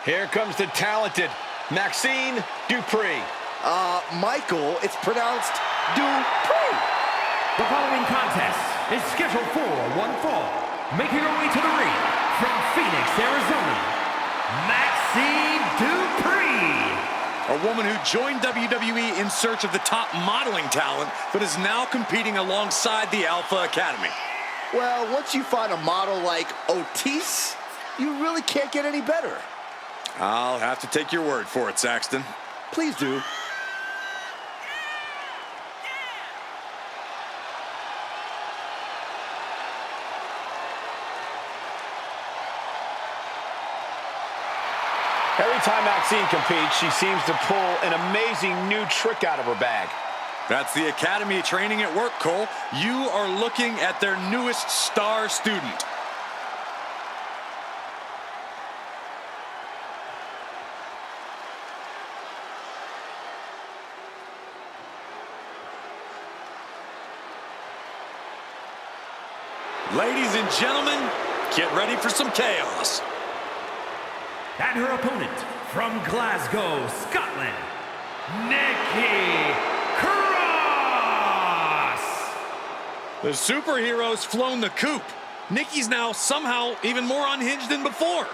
Here comes the talented Maxxine Dupri. Michael, it's pronounced Dupri. The following contest is scheduled for one fall. Making her way to the ring from Phoenix, Arizona, Maxxine Dupri. A woman who joined WWE in search of the top modeling talent, but is now competing alongside the Alpha Academy. Well, once you find a model like Otis, you really can't get any better. I'll have to take your word for it, Saxton. Please do. Every time Maxxine competes, she seems to pull an amazing new trick out of her bag. That's the Academy training at work, Cole. You are looking at their newest star student. Ladies and gentlemen, get ready for some chaos. And her opponent from Glasgow, Scotland, Nikki Cross. The superhero's flown the coop. Nikki's now somehow even more unhinged than before.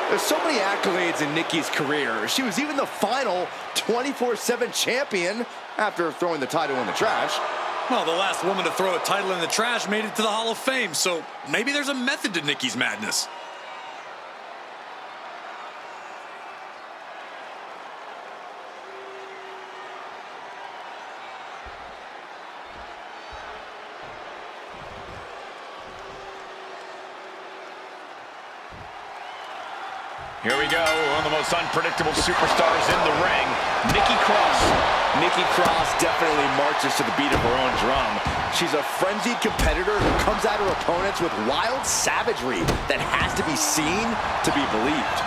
There's so many accolades in Nikki's career. She was even the final 24/7 champion after throwing the title in the trash. Well, the last woman to throw a title in the trash made it to the Hall of Fame, so maybe there's a method to Nikki's madness. Here we go, one of the most unpredictable superstars in the ring, Nikki Cross. Nikki Cross definitely marches to the beat of her own drum. She's a frenzied competitor who comes at her opponents with wild savagery that has to be seen to be believed.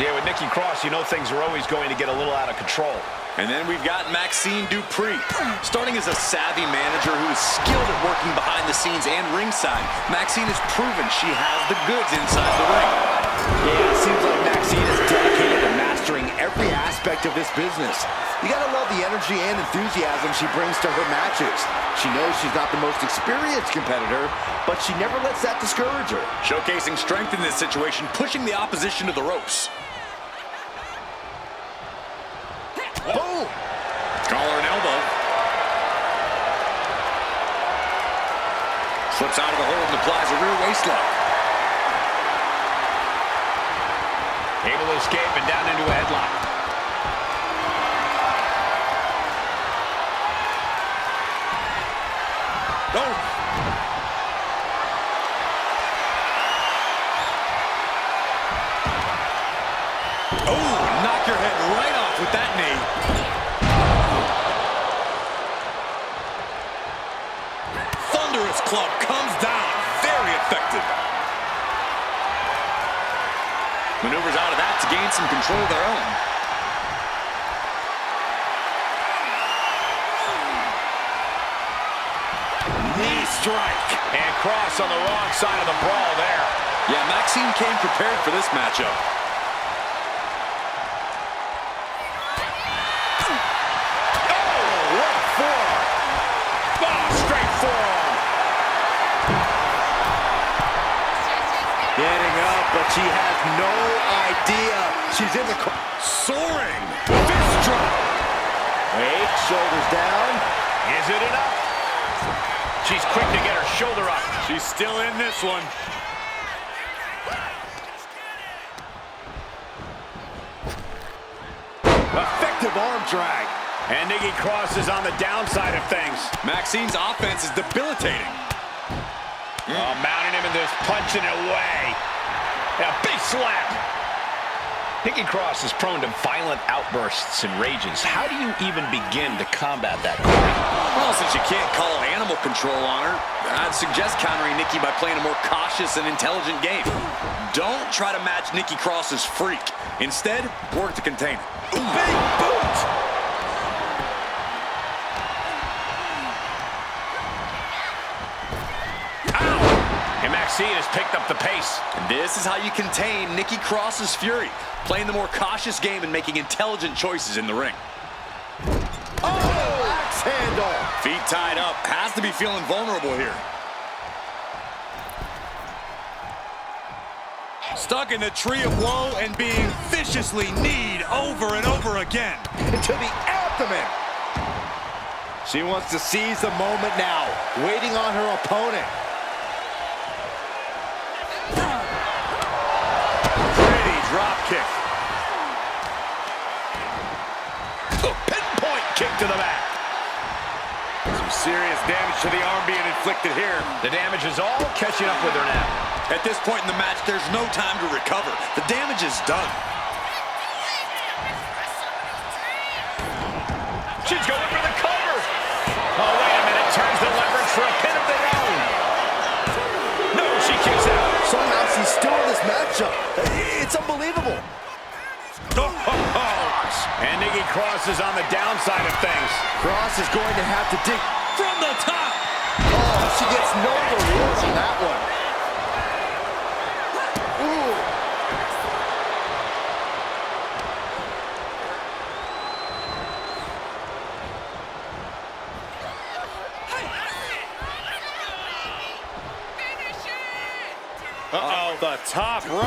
Yeah, with Nikki Cross, you know things are always going to get a little out of control. And then we've got Maxxine Dupri. Starting as a savvy manager who is skilled at working behind the scenes and ringside, Maxxine has proven she has the goods inside the ring. Yeah, it seems like Maxxine is dedicated to mastering every aspect of this business. You gotta love the energy and enthusiasm she brings to her matches. She knows she's not the most experienced competitor, but she never lets that discourage her. Showcasing strength in this situation, pushing the opposition to the ropes. Boom! Collar and elbow. Slips out of the hold and applies a rear waist lock. Able to escape and down into a headlock. Oh! Oh, knock your head right off with that knee. Thunderous club comes down. Very effective. Maneuvers out of that to gain some control of their own. Knee strike. And Cross on the wrong side of the brawl there. Yeah, Maxxine came prepared for this matchup. Getting up, but she has no idea she's in the Soaring. Fist drop. Wait, shoulders down. Is it enough? She's quick to get her shoulder up. She's still in this one. Effective arm drag. And Nikki Cross is on the downside of things. Maxxine's offense is debilitating. Mounting him and just punching it away. And a big slap. Nikki Cross is prone to violent outbursts and rages. How do you even begin to combat that? Well, since you can't call animal control on her, I'd suggest countering Nikki by playing a more cautious and intelligent game. Don't try to match Nikki Cross's freak. Instead, work to contain it. Big boot! Ow! And Maxxine has picked up the pace. And this is how you contain Nikki Cross's fury. Playing the more cautious game and making intelligent choices in the ring. Oh, axe handle. Feet tied up. Has to be feeling vulnerable here. Stuck in the tree of woe and being viciously kneed over and over again. Into the abdomen. She wants to seize the moment now, waiting on her opponent. Pretty drop kick. A pinpoint kick to the back. Some serious damage to the arm being inflicted here. The damage is all catching up with her now. At this point in the match, there's no time to recover. The damage is done. She's going for the cover. Oh, wait a minute. Turns the leverage for a pin of their own. No, she kicks out. Somehow she's still in this matchup. It's unbelievable. And Nikki Cross is on the downside of things. Cross is going to have to dig From the top. Oh, she gets no reward on that one. Ooh. Uh-oh, the top rope.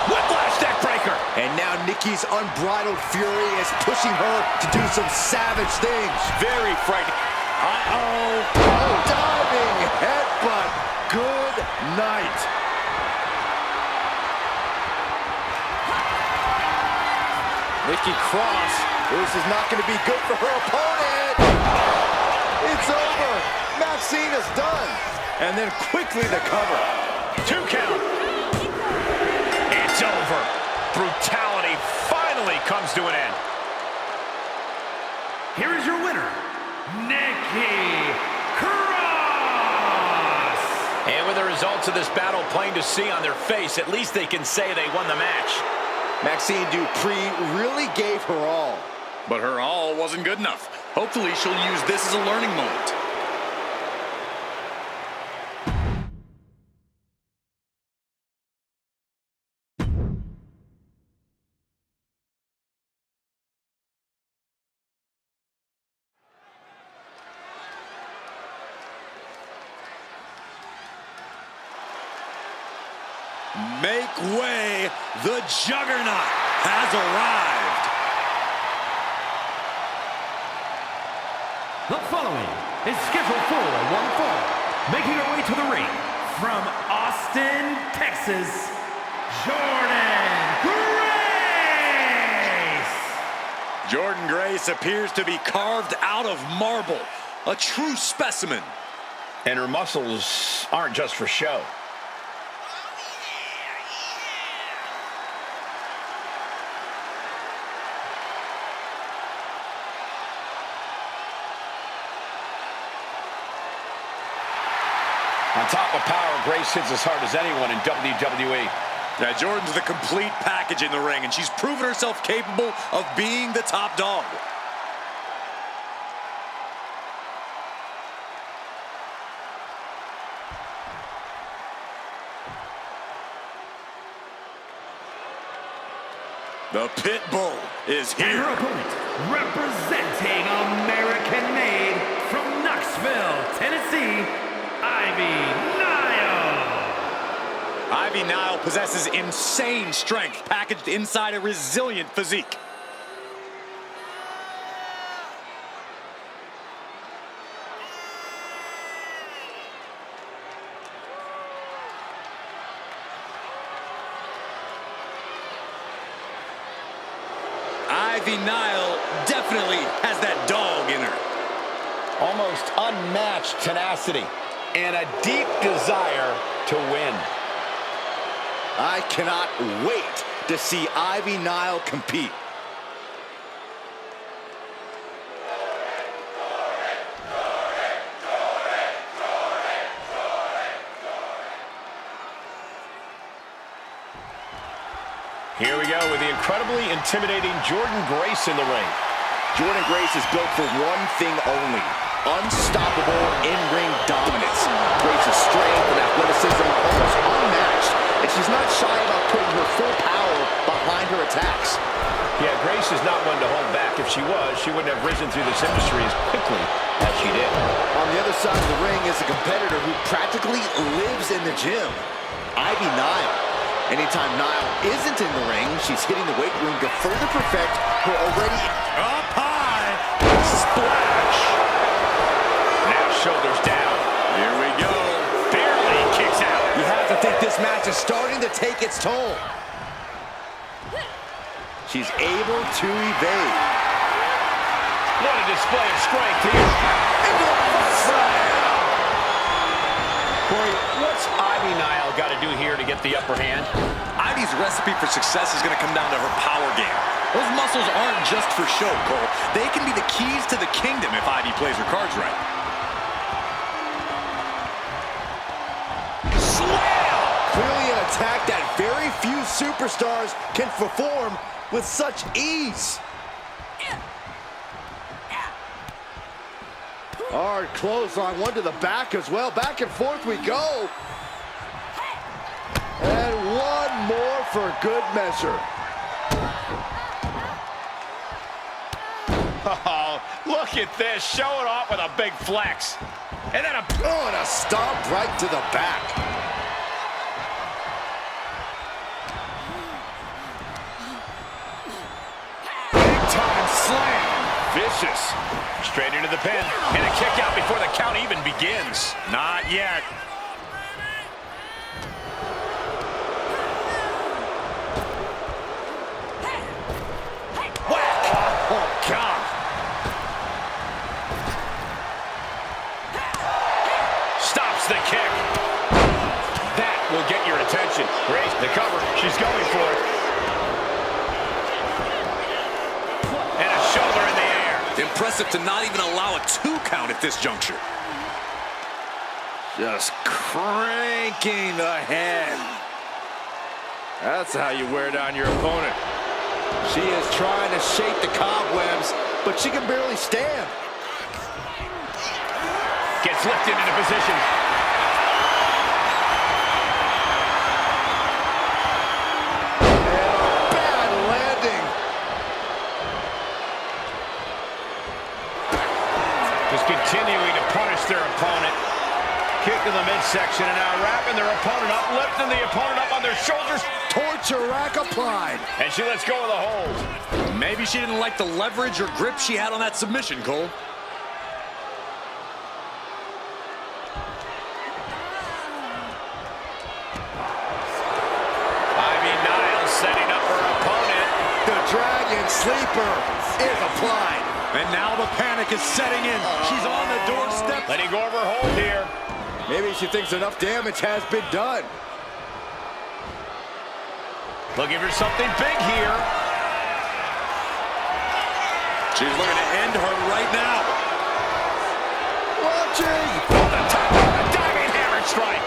Whiplash neck breaker. And now Nikki's unbridled fury is pushing her to do some savage things. Very frightening. Uh-oh. Oh, diving headbutt. Good night. Nikki Cross. This is not going to be good for her opponent. It's over. Maxxine is done. And then quickly the cover. 2 count. It's over. Brutality finally comes to an end. Here is your winner, Nikki Cross! And with the results of this battle plain to see on their face, at least they can say they won the match. Maxxine Dupri really gave her all. But her all wasn't good enough. Hopefully she'll use this as a learning moment. Make way, the Juggernaut has arrived. The following is scheduled for one fall. Making her way to the ring from Austin, Texas, Jordynne Grace! Jordynne Grace appears to be carved out of marble, a true specimen. And her muscles aren't just for show. On top of power, Grace hits as hard as anyone in WWE. Now, Jordynne's the complete package in the ring, and she's proven herself capable of being the top dog. The Pit Bull is And here. her opponent, representing American-made from Knoxville, Tennessee, Nile possesses insane strength packaged inside a resilient physique. Nile definitely has that dog in her. Almost unmatched tenacity and a deep desire to win. I cannot wait to see Nile compete. Here we go with the incredibly intimidating Jordynne Grace in the ring. Jordynne Grace is built for one thing only: unstoppable in-ring dominance. Grace's strength and athleticism almost unmatched, and she's not shy about putting her full power behind her attacks. Yeah, Grace is not one to hold back. If she was, she wouldn't have risen through this industry as quickly as she did. On the other side of the ring is a competitor who practically lives in the gym, Nile. Anytime Nile isn't in the ring, she's hitting the weight room to further perfect her already Up high. Splash. Now shoulders down. Here we go. Barely kicks out. You have to think this match is starting to take its toll. She's able to evade. What a display of strength here. Corey, what's Nile got to do here to get the upper hand? Ivy's recipe for success is going to come down to her power game. Those muscles aren't just for show, Cole. They can be the keys to the kingdom if Ivy plays her cards right. Slam! Clearly an attack that very few superstars can perform with such ease. Hard clothesline, one to the back as well. Back and forth we go. And one more for good measure. Oh, look at this. Showing off with a big flex. And then and a stomp right to the back. Big time slam. Vicious. Straight into the pin. And a kick out before the count even begins. Not yet. The kick. That will get your attention. Grace, the cover. She's going for it. And a shoulder in the air. Impressive to not even allow a 2 count at this juncture. Just cranking the head. That's how you wear down your opponent. She is trying to shake the cobwebs, but she can barely stand. Gets lifted into position. Continuing to punish their opponent. Kick in the midsection and now wrapping their opponent up, lifting the opponent up on their shoulders. Torture rack applied. And she lets go of the hold. Maybe she didn't like the leverage or grip she had on that submission, Cole. Nile setting up her opponent. The Dragon Sleeper is applied. And now the panic is setting in. She's on the doorstep. Letting go of her hold here. Maybe she thinks enough damage has been done. Looking for something big here. She's looking to end her right now. Watching. Off the top of the diving hammer strike.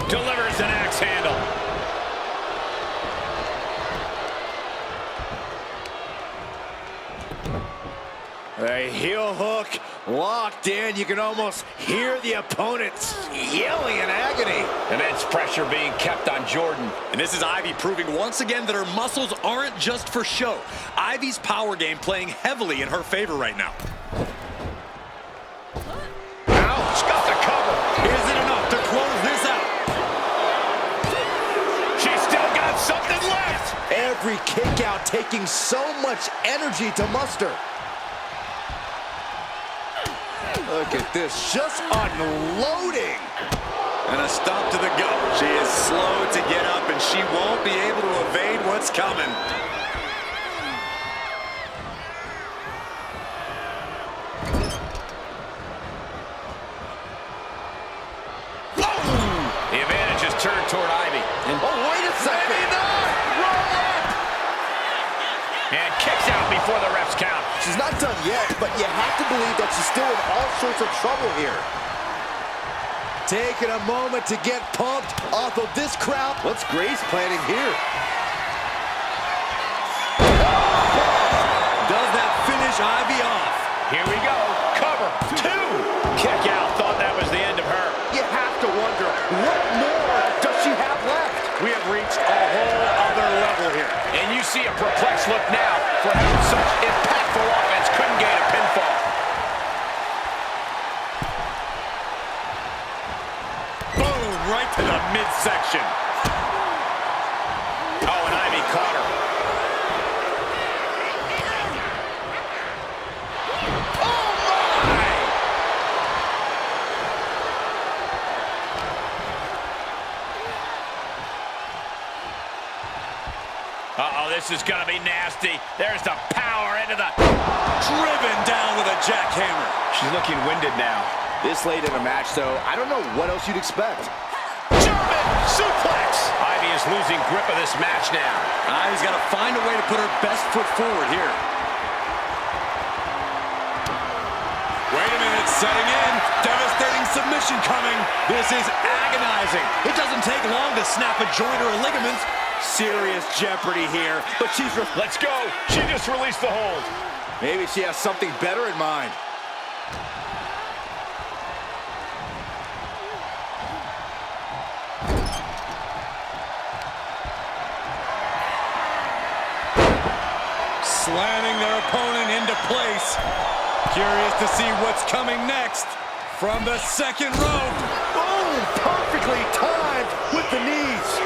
Delivers an axe handle. A heel hook locked in. You can almost hear the opponents yelling in agony. Immense pressure being kept on Jordynne. And this is Ivy proving once again that her muscles aren't just for show. Ivy's power game playing heavily in her favor right now. Ouch, got the cover. Is it enough to close this out? She's still got something left. Every kick out taking so much energy to muster. Look at this, just unloading. And a stomp to the gut. She is slow to get up, and she won't be able to evade what's coming. The advantage is turned toward Ivy. And oh, wait a second. And kicks out before the ref's count. she's not done yet, but you have to believe that she's still in all sorts of trouble here. Taking a moment to get pumped off of this crowd. What's Grace planning here? Does that finish Ivy off? Here we go. Cover. 2. Kick out. Thought that was the end of her. You have to wonder, what more does she have left? We have reached a whole other level here. And you see a perplexed look now for having such impactful offense. Couldn't gain a pinfall. Boom, right to the midsection. Oh, and Ivy caught her. Uh-oh, this is going to be nasty. There's the power into the... Driven down with a jackhammer. She's looking winded now. This late in a match, though, I don't know what else you'd expect. German suplex! Ivy is losing grip of this match now. Ivy's got to find a way to put her best foot forward here. Wait a minute, setting in. Devastating submission coming. This is agonizing. It doesn't take long to snap a joint or a ligament. Serious jeopardy here, but she's... Let's go. She just released the hold. Maybe she has something better in mind. Slamming their opponent into place. Curious to see what's coming next from the second rope. Boom! Perfectly timed with the knees.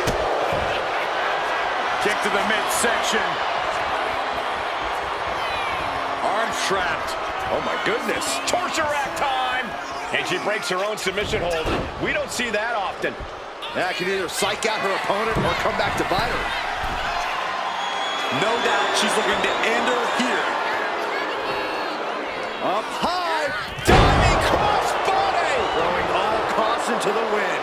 Kick to the midsection. Arms trapped. Oh, my goodness. Torture rack time. And she breaks her own submission hold. We don't see that often. That can either psych out her opponent or come back to bite her. No doubt she's looking to end her here. Up high. Diving crossbody. Throwing all caution to the wind.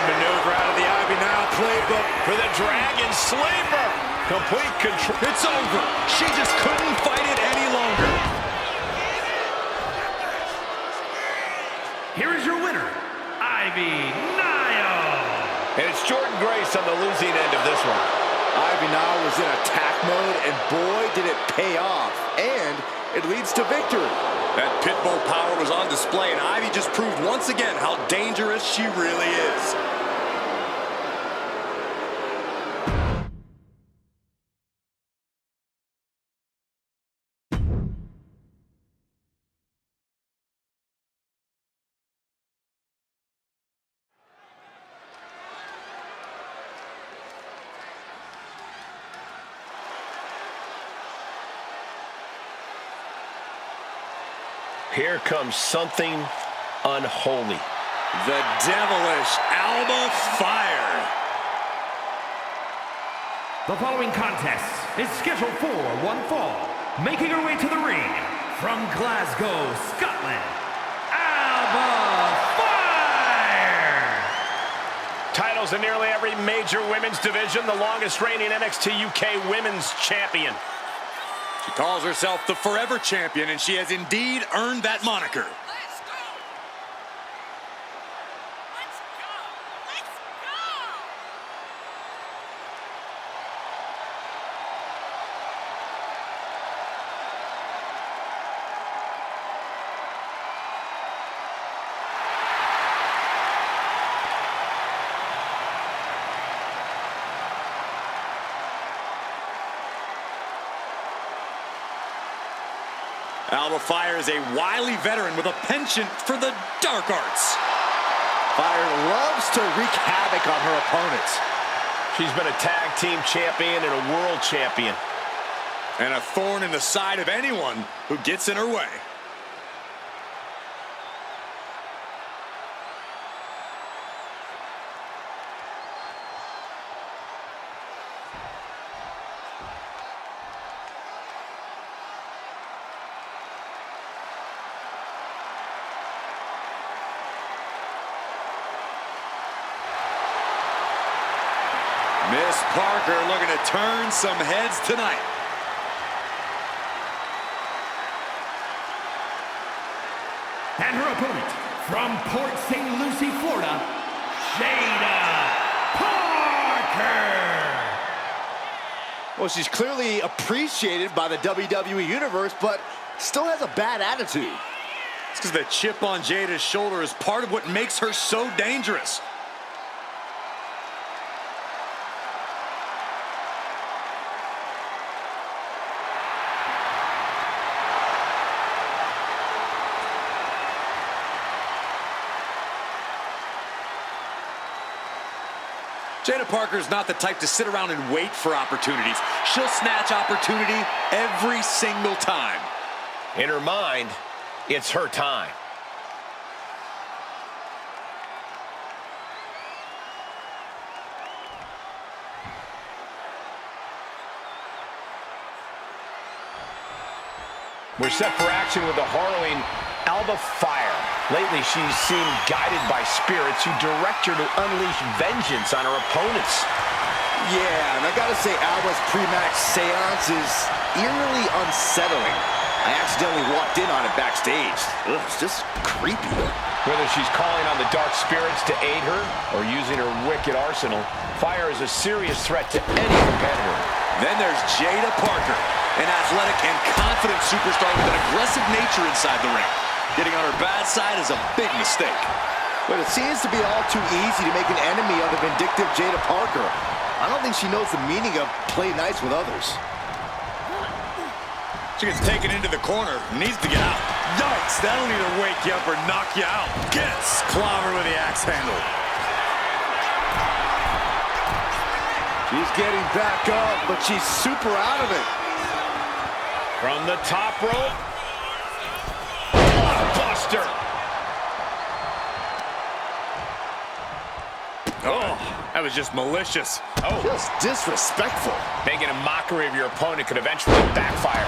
Maneuver out of the Ivy Nile playbook for the Dragon Sleeper. Complete control. It's over. She just couldn't fight it any longer. Here is your winner, Ivy Nile. And it's Jordynne Grace on the losing end of this one. Ivy Nile was in attack mode, and boy, did it pay off. And it leads to victory. That pit bull power was on display, and Ivy just proved once again how dangerous she really is. Here comes something unholy. The devilish Alba Fyre. The following contest is scheduled for one fall. Making her way to the ring from Glasgow, Scotland, Alba Fyre. Titles in nearly every major women's division. The longest reigning NXT UK Women's Champion. She calls herself the Forever Champion, and she has indeed earned that moniker. Let's go! Let's go! Let's go! Alba Fyre is a wily veteran with a penchant for the dark arts. Fyre loves to wreak havoc on her opponents. She's been a tag team champion and a world champion. And a thorn in the side of anyone who gets in her way. Misplaced Parker looking to turn some heads tonight. And her opponent, from Port St. Lucie, Florida, Jaida Parker. Well, she's clearly appreciated by the WWE Universe, but still has a bad attitude. It's because the chip on Jaida's shoulder is part of what makes her so dangerous. Jaida Parker's not the type to sit around and wait for opportunities. She'll snatch opportunity every single time. In her mind, it's her time. We're set for action with the harrowing Alba Fyre. Lately, she's seemed guided by spirits who direct her to unleash vengeance on her opponents. Yeah, and I gotta say, Alba's pre-match seance is eerily unsettling. I accidentally walked in on it backstage. Ugh, it's just creepy. Whether she's calling on the dark spirits to aid her or using her wicked arsenal, Fyre is a serious threat to any competitor. Then there's Jaida Parker, an athletic and confident superstar with an aggressive nature inside the ring. Getting on her bad side is a big mistake. But it seems to be all too easy to make an enemy of the vindictive Jaida Parker. I don't think she knows the meaning of play nice with others. She gets taken into the corner, needs to get out. Yikes, that'll either wake you up or knock you out. Gets clobbered with the axe handle. She's getting back up, but she's super out of it. From the top rope. Buster. Oh, that was just malicious. Oh, Just disrespectful. making a mockery of your opponent could eventually backfire.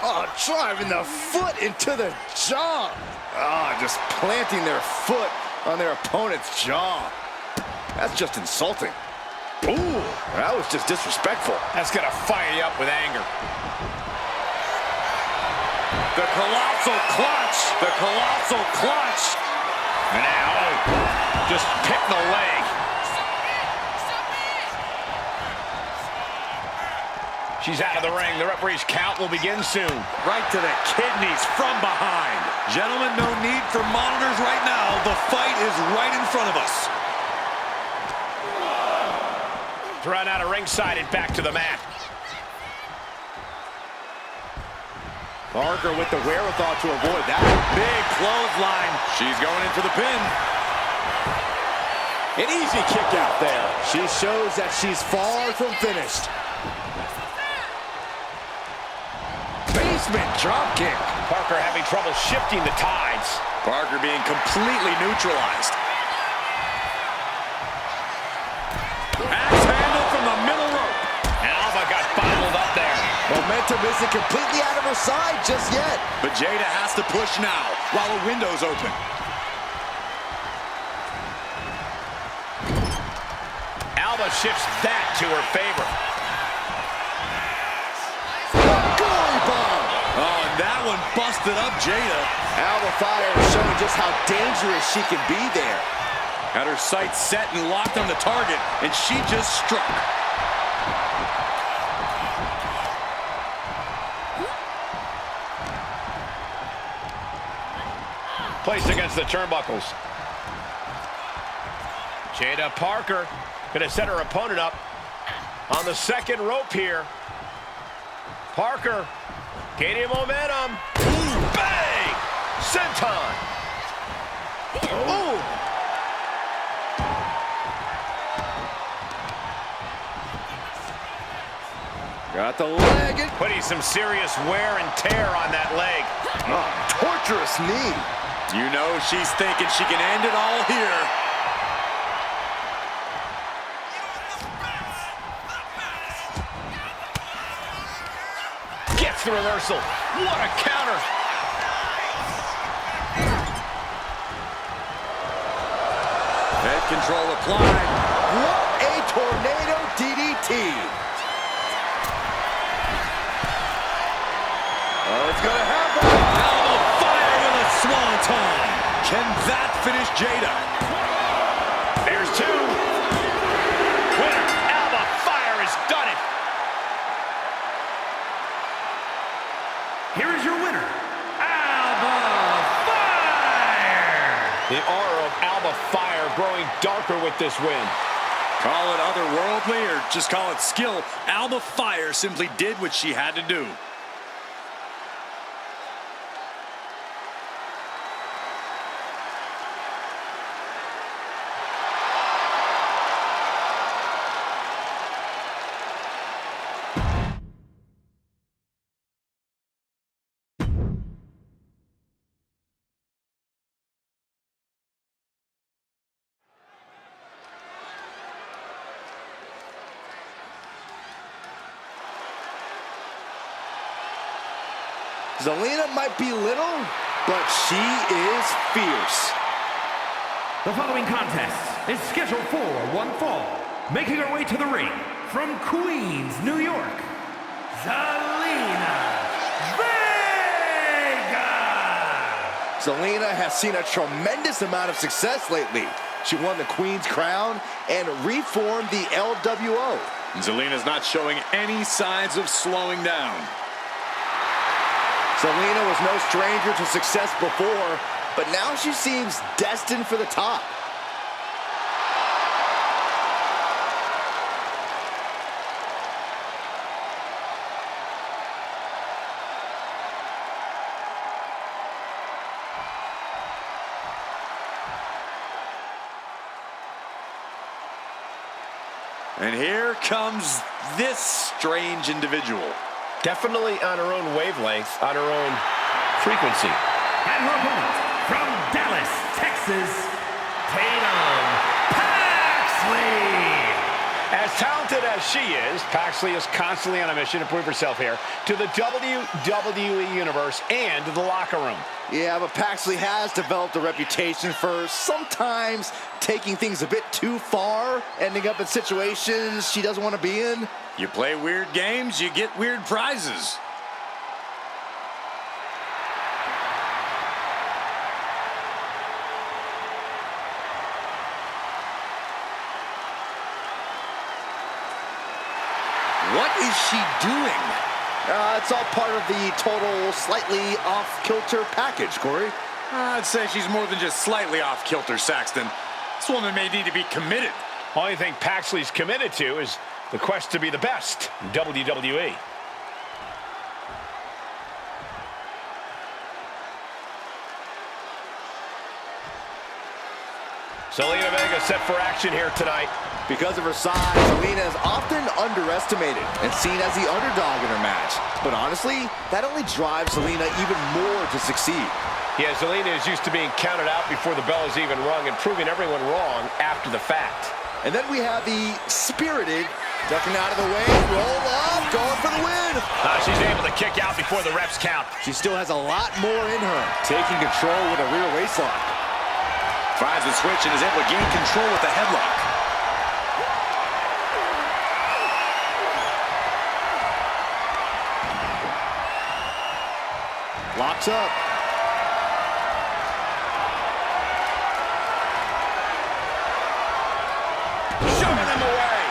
Oh, driving the foot into the jaw. Oh, just planting their foot on their opponent's jaw. That's just insulting. Ooh, that was just disrespectful. That's gonna fire you up with anger. The colossal clutch. The colossal clutch. And now, just pick the leg. She's out of the ring. The referee's count will begin soon. Right to the kidneys from behind. Gentlemen, no need for monitors right now. The fight is right in front of us. Run out of ringside and back to the mat. Parker with the wherewithal to avoid that. Big clothesline. She's going in for the pin. An easy kick out there. She shows that she's far from finished. Basement drop kick. Parker having trouble shifting the tides. Parker being completely neutralized. Axe handle from the middle rope. And Alba got bottled up there. Momentum isn't completely out of her side just yet. But Jaida has to push now while the window's open. Alba shifts that to her favor. Goalie bomb. Oh, and that one busted up Jaida. Alba Fyre is showing just how dangerous she can be there. Had her sights set and locked on the target, and she just struck. Placed against the turnbuckles. Jaida Parker gonna set her opponent up on the second rope here. Parker gaining momentum. Ooh, bang! Senton. Ooh. Got the leg. Putting some serious wear and tear on that leg. Oh, torturous knee. You know she's thinking she can end it all here. Gets the reversal. What a counter. control applied. What a tornado DDT. Oh, it's gonna happen. Alba Fyre with a swanton. Can that finish Jaida? There's two. Winner, Alba Fyre has done it. Here is your winner, Alba Fyre! The aura of Alba Fyre growing darker with this win. Call it otherworldly or just call it skill. Alba Fyre simply did what she had to do. Zelina might be little, but she is fierce. The following contest is scheduled for one fall. Making her way to the ring from Queens, New York, Zelina Vega! Zelina has seen a tremendous amount of success lately. She won the Queen's Crown and reformed the LWO. Zelina's not showing any signs of slowing down. Zelina was no stranger to success before, but now she seems destined for the top. And here comes this strange individual. Definitely on her own wavelength, on her own frequency. And her opponent from Dallas, Texas, Tatum Paxley! As talented as she is, Paxley is constantly on a mission to prove herself here to the WWE Universe and the locker room. Yeah, but Paxley has developed a reputation for sometimes taking things a bit too far, ending up in situations she doesn't want to be in. You play weird games, you get weird prizes. What is she doing? It's all part of the total slightly off-kilter package, Corey. I'd say she's more than just slightly off kilter, Saxton. This woman may need to be committed. Only thing Paxley's committed to is the quest to be the best in WWE. Zelina Vega set for action here tonight. Because of her size, Zelina is often underestimated and seen as the underdog in her match. But honestly, that only drives Zelina even more to succeed. Yeah, Zelina is used to being counted out before the bell is even rung and proving everyone wrong after the fact. And then we have the spirited, ducking out of the way, roll up, going for the win. She's able to kick out before the reps count. She still has a lot more in her, taking control with a rear waistlock. Finds the switch and is able to gain control with the headlock. Locks up. Shoving them away.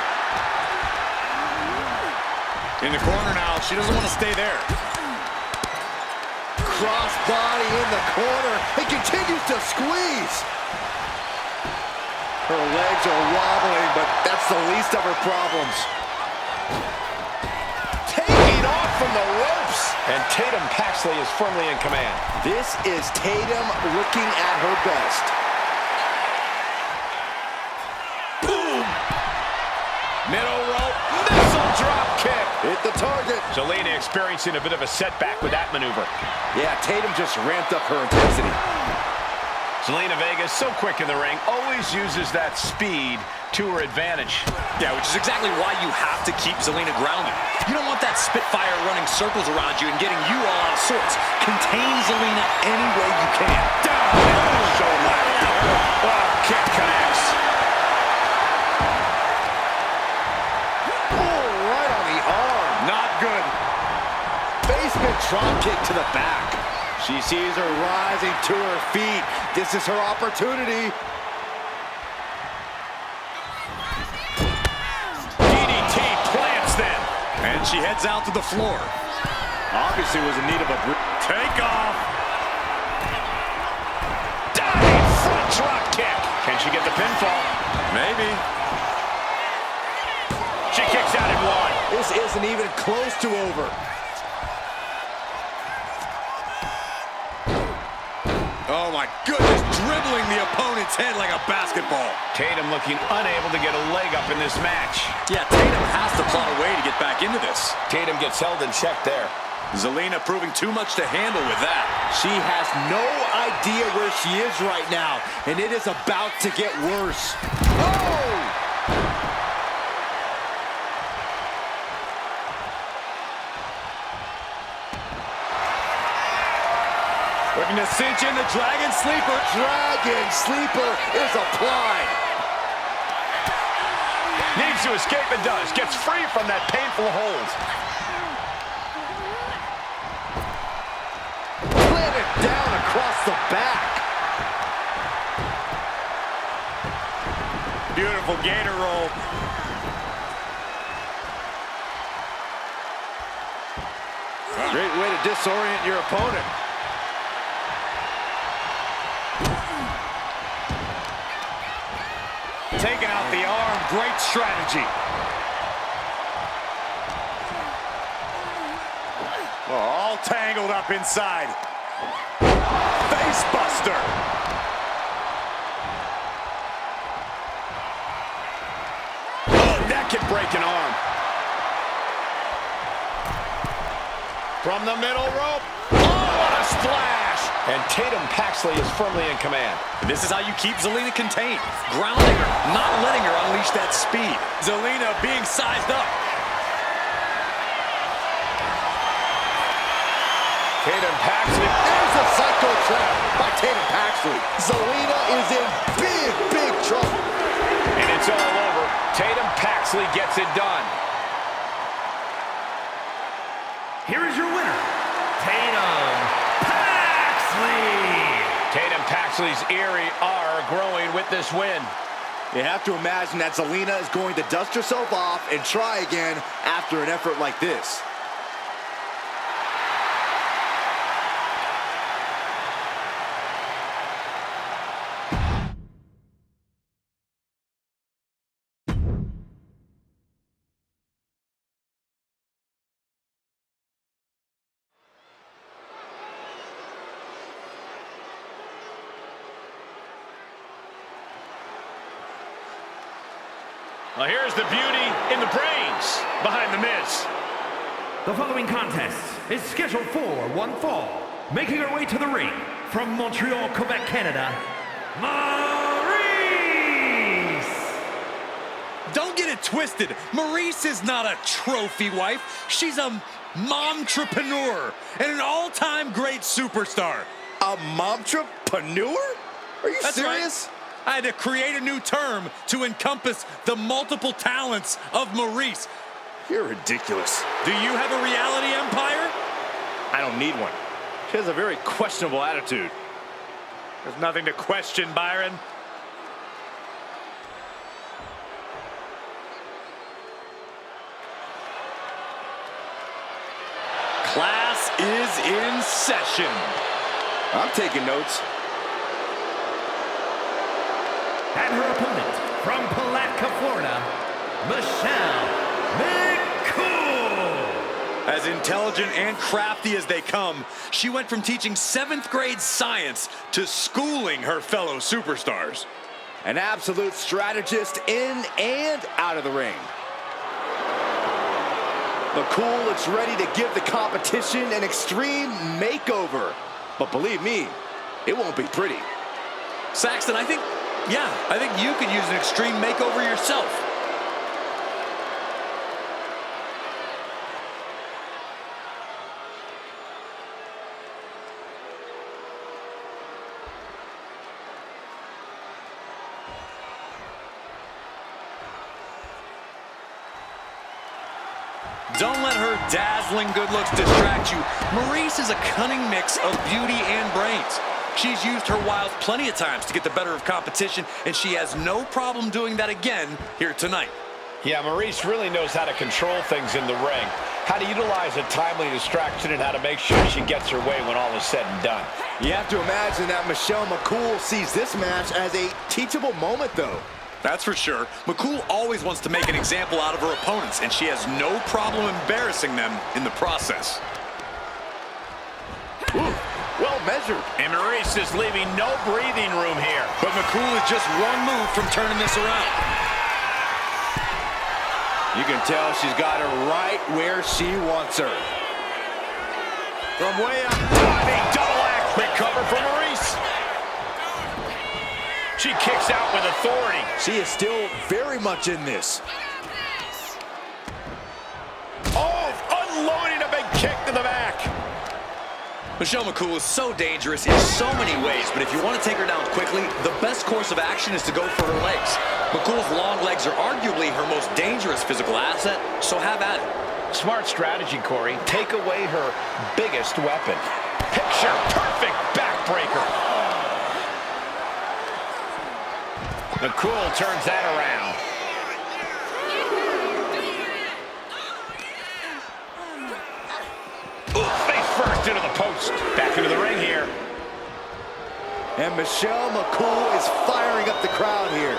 In the corner now, she doesn't want to stay there. Cross body in the corner. It continues to squeeze. Her legs are wobbling, but that's the least of her problems. Taking off from the ropes. And Tatum Paxley is firmly in command. This is Tatum looking at her best. Boom! Middle rope. Missile drop kick. Hit the target. Zelina experiencing a bit of a setback with that maneuver. Yeah, Tatum just ramped up her intensity. Zelina Vega, so quick in the ring, always uses that speed to her advantage. Yeah, which is exactly why you have to keep Zelina grounded. You don't want that Spitfire running circles around you and getting you all out of sorts. Contain Zelina any way you can. Down, shoulder. Oh, kick connects. drop kick to the back. She sees her rising to her feet. This is her opportunity. DDT plants them. And she heads out to the floor. Obviously was in need of a Takeoff. Diving front drop kick. Can she get the pinfall? Maybe. She kicks out at one. This isn't even close to over. Oh my goodness, dribbling the opponent's head like a basketball. Tatum looking unable to get a leg up in this match. Yeah, Tatum has to plot a way to get back into this. Tatum gets held in check there. Zelina proving too much to handle with that. She has no idea where she is right now, and it is about to get worse. Oh! Looking to cinch in the Dragon Sleeper. Dragon Sleeper is applied. Needs to escape and does. Gets free from that painful hold. Planted down across the back. Beautiful gator roll. Great way to disorient your opponent. Taking out the arm, great strategy. Oh, all tangled up inside. Face buster. Oh, that could break an arm. From the middle rope. Oh, what a splash! And Tatum Paxley is firmly in command. This is how you keep Zelina contained. Grounding her, not letting her unleash that speed. Zelina being sized up. Tatum Paxley. There's a psycho trap by Tatum Paxley. Zelina is in big, big trouble. And it's all over. Tatum Paxley gets it done. Here is your winner, Tatum Paxley. Tatum Paxley's eerie aura growing with this win. You have to imagine that Zelina is going to dust herself off and try again after an effort like this. Well, here's the beauty in the brains behind the Miz. The following contest is scheduled for one fall. Making her way to the ring from Montreal, Quebec, Canada, Maryse. Don't get it twisted. Maryse is not a trophy wife. She's a momtrepreneur and an all-time great superstar. A momtrepreneur? Are you That's serious? right. I had to create a new term to encompass the multiple talents of Maryse. You're ridiculous. Do you have a reality empire? I don't need one. She has a very questionable attitude. There's nothing to question, Byron. Class is in session. I'm taking notes. And her opponent from Palatka, Florida, Michelle McCool. As intelligent and crafty as they come, she went from teaching 7th grade science to schooling her fellow superstars. An absolute strategist in and out of the ring. McCool looks ready to give the competition an extreme makeover. But believe me, it won't be pretty. Saxton, I think you could use an extreme makeover yourself. Don't let her dazzling good looks distract you. Maryse is a cunning mix of beauty and brains. She's used her wiles plenty of times to get the better of competition, and she has no problem doing that again here tonight. Yeah, Maryse really knows how to control things in the ring, how to utilize a timely distraction, and how to make sure she gets her way when all is said and done. You have to imagine that McCool sees this match as a teachable moment, though. That's for sure. McCool always wants to make an example out of her opponents, and she has no problem embarrassing them in the process. Ooh, well measured. And Maryse is leaving no breathing room here. But McCool is just one move from turning this around. You can tell she's got her right where she wants her. From way up, diving double axe. Recover from Maryse. She kicks out with authority. She is still very much in this. Oh, unloading a big kick to the back. McCool is so dangerous in so many ways, but if you want to take her down quickly, the best course of action is to go for her legs. McCool's long legs are arguably her most dangerous physical asset, so have at it. Smart strategy, Corey. Take away her biggest weapon. Picture perfect backbreaker. McCool turns that around. Ooh, face first into the post. Back into the ring here. And McCool is firing up the crowd here.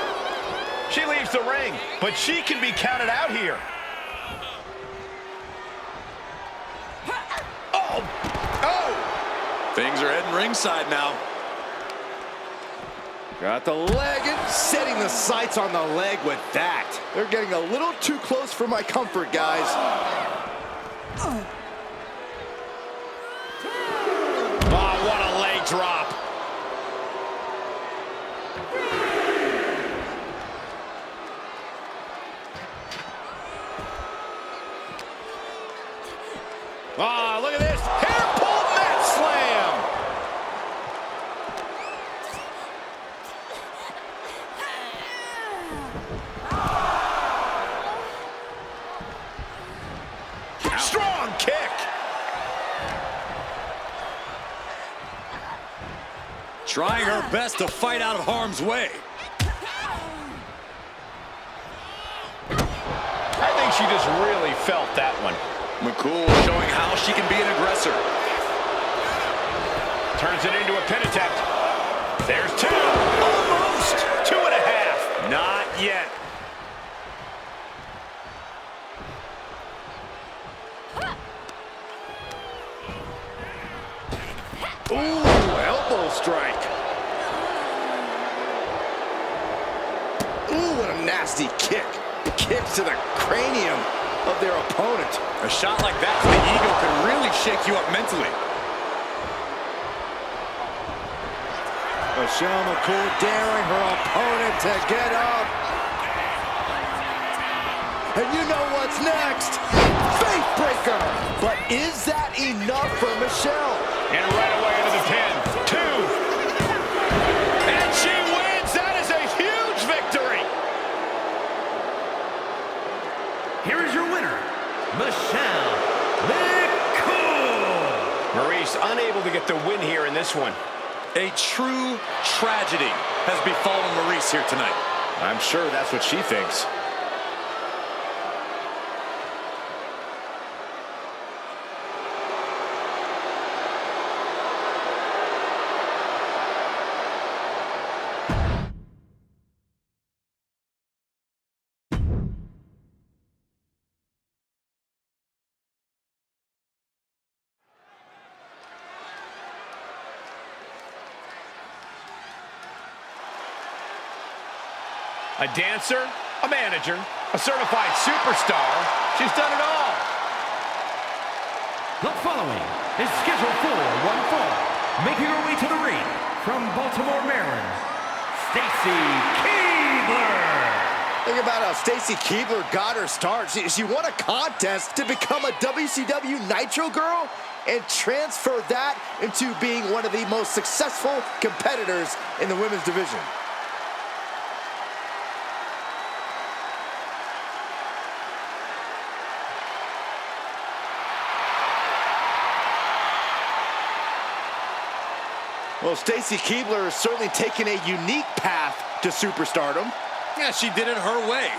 She leaves the ring, but she can be counted out here. Oh! Oh! Things are heading ringside now. Got the leg and setting the sights on the leg with that. They're getting a little too close for my comfort, guys. Oh, what a leg drop. Oh, look at this. Hair pull mat slam. Strong kick. Trying her best to fight out of harm's way. I think she just really felt that one. McCool showing how she can be an aggressor. Turns it into a pin attempt. There's two. Almost. 2.5. Not yet. Ooh, elbow strike. Ooh, what a nasty kick. Kicks to the cranium of their opponent. A shot like that to the ego can really shake you up mentally. McCool daring her opponent to get up. And you know what's next? Faith breaker. But is that enough for Michelle? And right away into the pin. 2. And she wins. That is a huge victory. Here is your winner, Michelle McCool. Maryse unable to get the win here in this one. A true tragedy has befallen Maryse here tonight. I'm sure that's what she thinks. A dancer, a manager, a certified superstar. She's done it all. The following is scheduled for one fall. Making her way to the ring from Baltimore, Maryland, Stacy Keibler. Think about how Stacy Keibler got her start. She won a contest to become a WCW Nitro girl and transfer that into being one of the most successful competitors in the women's division. Well, Stacy Keibler has certainly taken a unique path to superstardom. Yeah, she did it her way.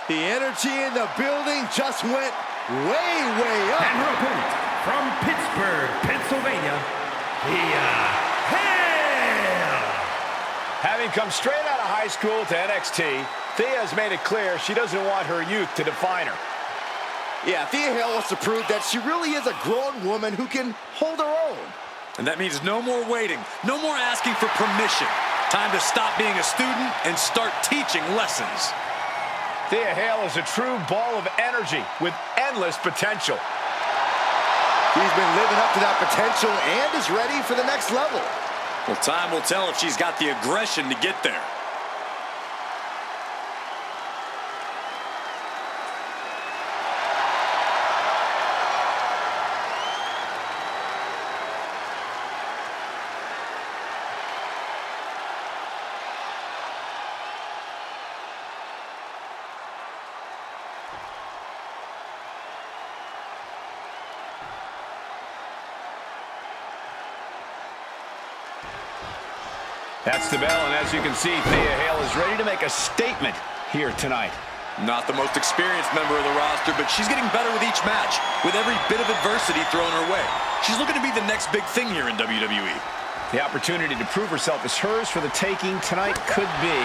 The energy in the building just went way, way up. And her opponent, from Pittsburgh, Pennsylvania, Thea Hale. Having come straight out of high school to NXT, Thea has made it clear she doesn't want her youth to define her. Yeah, Thea Hale wants to prove that she really is a grown woman who can hold her own. And that means no more waiting, no more asking for permission. Time to stop being a student and start teaching lessons. Thea Hale is a true ball of energy with endless potential. She's been living up to that potential and is ready for the next level. Well, time will tell if she's got the aggression to get there. That's the bell, and as you can see, Thea Hale is ready to make a statement here tonight. Not the most experienced member of the roster, but she's getting better with each match, with every bit of adversity thrown her way. She's looking to be the next big thing here in WWE. The opportunity to prove herself is hers for the taking tonight could be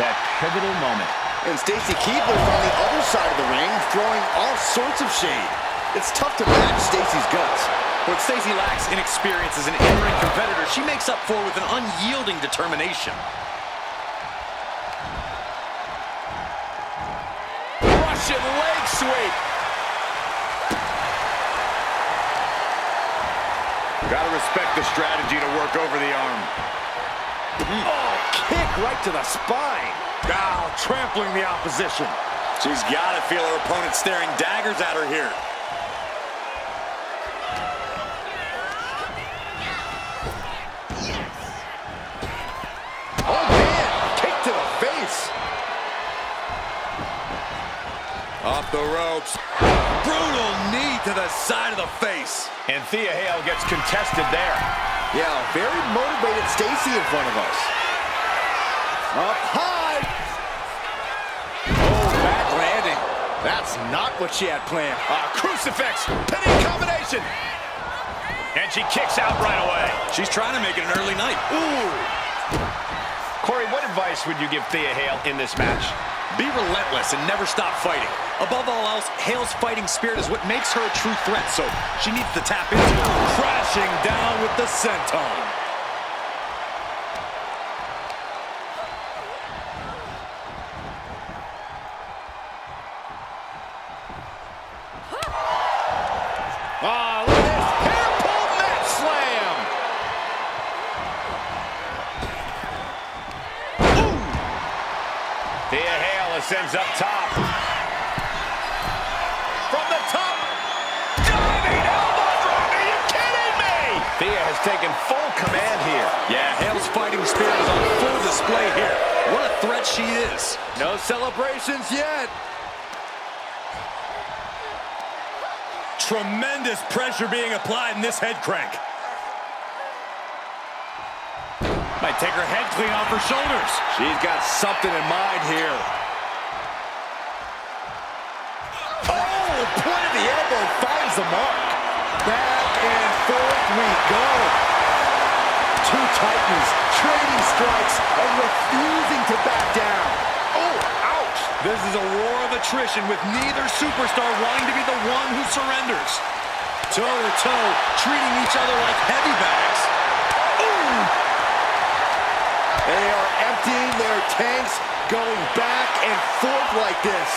that pivotal moment. And Stacy Keibler's on the other side of the ring, throwing all sorts of shade. It's tough to match Stacy's guts. What Stacy lacks in experience as an in-ring competitor, she makes up for with an unyielding determination. Russian leg sweep. Gotta respect the strategy to work over the arm. Oh, kick right to the spine. Now trampling the opposition. She's got to feel her opponent staring daggers at her here. Oh, man, kick to the face. Off the ropes. Brutal knee to the side of the face. And Thea Hale gets contested there. Yeah, very motivated Stacy in front of us. Up high. Oh, bad landing. That's not what she had planned. Crucifix, pinning combination. And she kicks out right away. She's trying to make it an early night. Ooh. Corey, what advice would you give Thea Hale in this match? Be relentless and never stop fighting. Above all else, Hale's fighting spirit is what makes her a true threat, so she needs to tap into it. Crashing down with the senton. Look at this hair pull mat slam. Thea Hale ascends up top. From the top. Diving elbow drop. Are you kidding me? Thea has taken full command here. Yeah, Hale's fighting spirit is on full display here. What a threat she is. No celebrations yet. Tremendous pressure being applied in this head crank. Might take her head clean off her shoulders. She's got something in mind here. Oh, point of the elbow finds the mark. Back and forth we go. Two titans trading strikes and refusing to back down. Oh, ouch. This is a war of attrition with neither superstar wanting to be the one who surrenders. Toe to toe, treating each other like heavy bags. Ooh. They are emptying their tanks, going back and forth like this.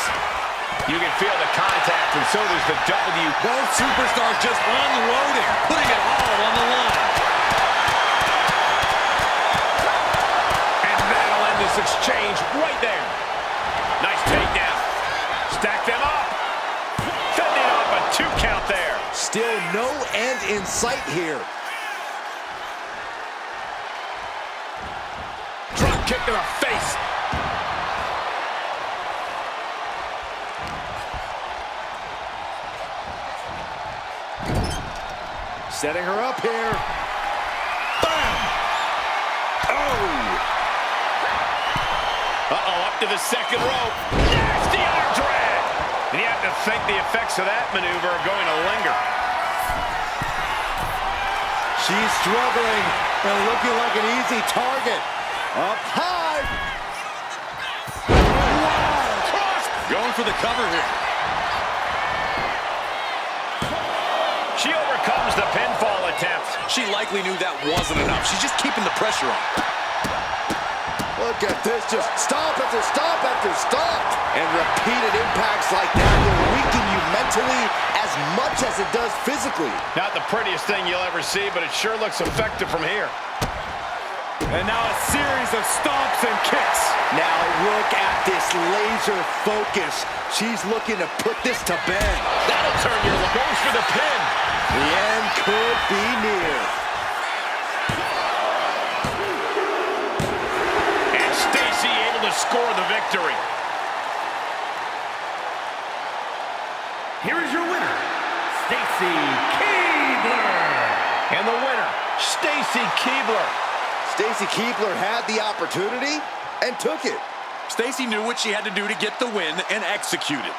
You can feel the contact, and so does the W. Both superstars just unloading, putting it all on the line. And that'll end this exchange right there. Nice takedown. Stack them up. Fending off a 2 count there. Still no end in sight here. Drop kick to the face. setting her up here. Bam! Oh! Uh-oh, up to the second rope. Nasty arm drag! And you have to think the effects of that maneuver are going to linger. She's struggling and looking like an easy target. Up high. Wow! Cross! Going for the cover here. She overcomes the pinfall attempt. She likely knew that wasn't enough. She's just keeping the pressure on. Look at this, just stop after stop after stop. And repeated impacts like that will weaken you mentally as much as it does physically. Not the prettiest thing you'll ever see, but it sure looks effective from here. And now a series of stomps and kicks. Now look at this laser focus. She's looking to put this to bed. That'll turn your look. Goes for the pin. The end could be near. And Stacy able to score the victory. Here is your winner, Stacy Keibler. And the winner, Stacy Keibler. Stacy Keibler had the opportunity and took it. Stacy knew what she had to do to get the win and executed.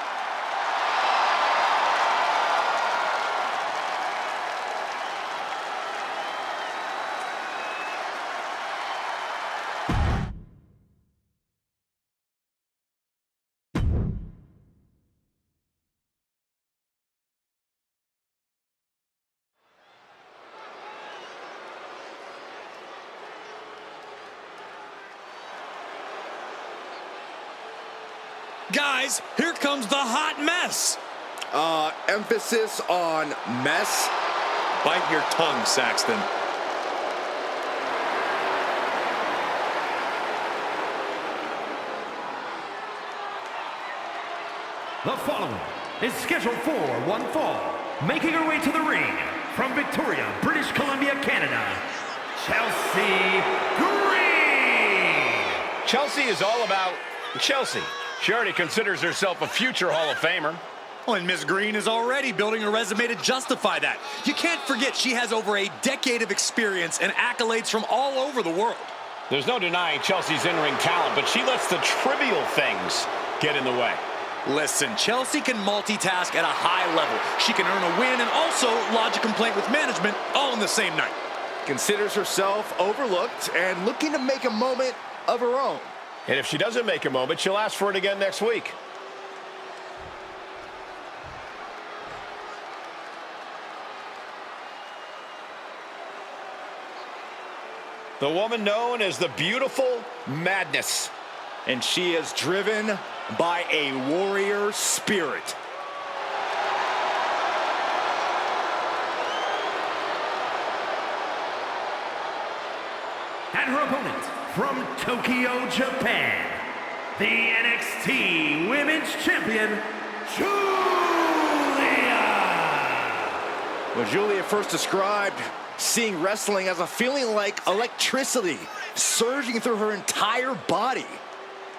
Guys, here comes the hot mess. Emphasis on mess. Bite your tongue, Saxton. The following is scheduled for one fall, making her way to the ring from Victoria, British Columbia, Canada, Chelsea Green. Chelsea is all about Chelsea. She already considers herself a future Hall of Famer. Oh, and Miss Green is already building a resume to justify that. You can't forget she has over a decade of experience and accolades from all over the world. There's no denying Chelsea's in-ring talent, but she lets the trivial things get in the way. Listen, Chelsea can multitask at a high level. She can earn a win and also lodge a complaint with management all in the same night. Considers herself overlooked and looking to make a moment of her own. And if she doesn't make a moment, she'll ask for it again next week. The woman known as the Beautiful Madness. And she is driven by a warrior spirit. And her opponent from Tokyo, Japan, the NXT Women's Champion, Giulia. When Giulia first described seeing wrestling as a feeling like electricity surging through her entire body.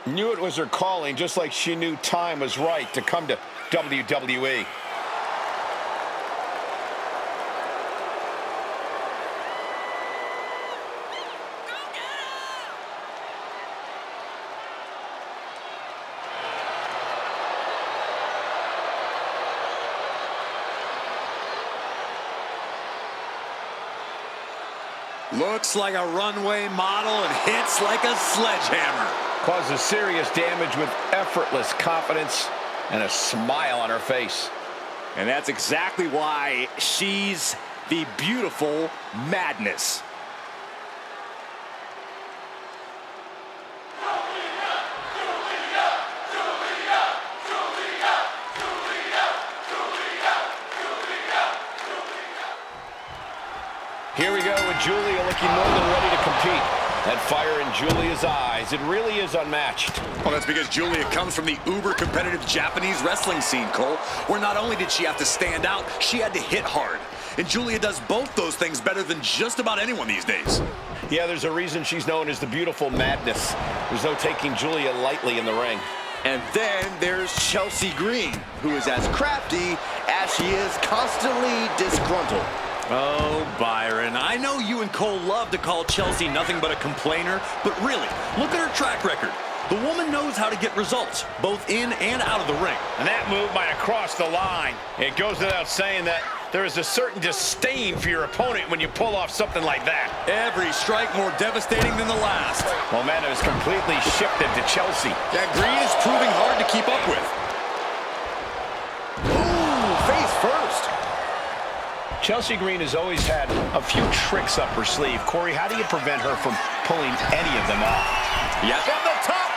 Knew it was her calling, just like she knew time was right to come to WWE. Looks like a runway model and hits like a sledgehammer. Causes serious damage with effortless confidence and a smile on her face. And that's exactly why she's the Beautiful Madness. Here we go with Giulia looking more than ready to compete. That fire in Giulia's eyes, it really is unmatched. Well, that's because Giulia comes from the uber-competitive Japanese wrestling scene, Cole, where not only did she have to stand out, she had to hit hard. And Giulia does both those things better than just about anyone these days. Yeah, there's a reason she's known as the Beautiful Madness. There's no taking Giulia lightly in the ring. And then there's Chelsea Green, who is as crafty as she is constantly disgruntled. Oh, Byron, I know you and Cole love to call Chelsea nothing but a complainer, but really, look at her track record. The woman knows how to get results, both in and out of the ring. And that move might have crossed the line. It goes without saying that there is a certain disdain for your opponent when you pull off something like that. Every strike more devastating than the last. Momentum is completely shifted to Chelsea. That green is proving hard to keep up with. Ooh, face first. Chelsea Green has always had a few tricks up her sleeve. Corey, how do you prevent her from pulling any of them off? Yeah, from the top.